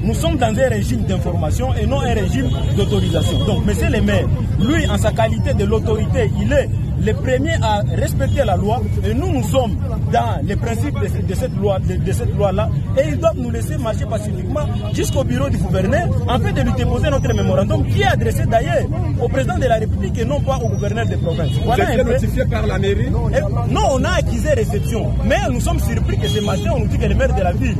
nous sommes dans un régime d'information et non un régime d'autorisation. Donc, monsieur le maire, lui, en sa qualité de l'autorité, il est le premier à respecter la loi et nous sommes dans les principes de cette loi-là et ils doivent nous laisser marcher pacifiquement jusqu'au bureau du gouverneur en fait de lui déposer notre mémorandum qui est adressé d'ailleurs au président de la République et non pas au gouverneur des provinces. Voilà un peu. Notifié par la mairie? Non, on a accusé réception, mais nous sommes surpris que ce matin on nous dit que le maire de la ville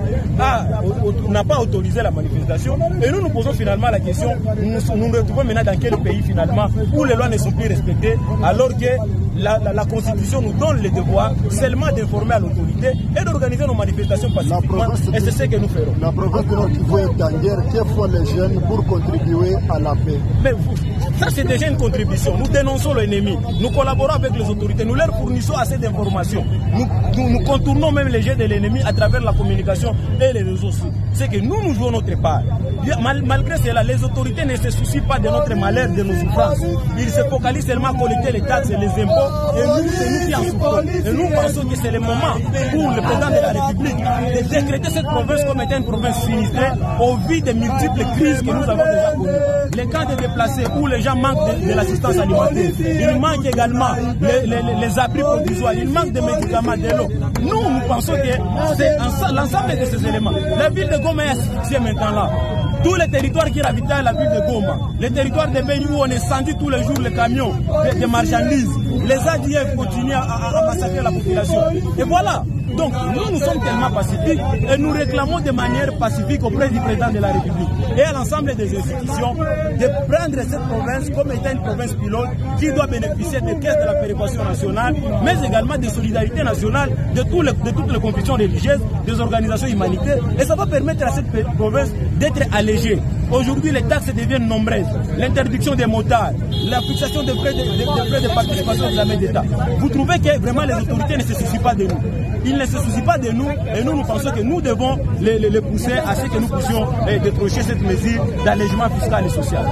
n'a pas autorisé la manifestation et nous nous posons finalement la question, nous nous retrouvons maintenant dans quel pays finalement où les lois ne sont plus respectées alors que la Constitution nous donne le devoir seulement d'informer à l'autorité et d'organiser nos manifestations pacifiquement et c'est ce que nous ferons. La province de Nord-Kivu est en guerre, que font les jeunes pour contribuer à la paix? Mais ça c'est déjà une contribution, nous dénonçons l'ennemi, nous collaborons avec les autorités, nous leur fournissons assez d'informations, nous contournons même les jeux de l'ennemi à travers la communication et les réseaux sociaux. C'est que nous jouons notre part. Malgré cela, les autorités ne se soucient pas de notre malheur, de nos souffrances. Ils se focalisent seulement à collecter les taxes et les impôts et nous, c'est nous qui en souffrons. Et nous pensons que c'est le moment pour le président de la République de décréter cette province comme étant une province sinistrée au vu des multiples crises que nous avons déjà connues. Les camps de déplacés où les gens manquent de l'assistance alimentaire, il manque également les abris provisoires, il manque de médicaments, de l'eau. Nous pensons que c'est l'ensemble de ces éléments. La ville de Goma est asphyxiée maintenant là. Tous les territoires qui ravitaillent la ville de Goma, les territoires de Beni où on est sendu tous les jours les camions de marchandises, les ADF continuent à massacrer la population. Et voilà. Donc nous sommes tellement pacifiques et nous réclamons de manière pacifique auprès du président de la République et à l'ensemble des institutions de prendre cette province comme étant une province pilote qui doit bénéficier des caisses de la péréquation nationale, mais également de solidarité nationale de toutes les confessions religieuses, des organisations humanitaires. Et ça va permettre à cette province d'être allégée. Aujourd'hui, les taxes deviennent nombreuses. L'interdiction des motards, la fixation des frais de participation de la main d'État. Vous trouvez que vraiment les autorités ne se soucient pas de nous. Ils ne se soucient pas de nous et nous pensons que nous devons les pousser à ce que nous puissions décrocher cette mesure d'allègement fiscal et social.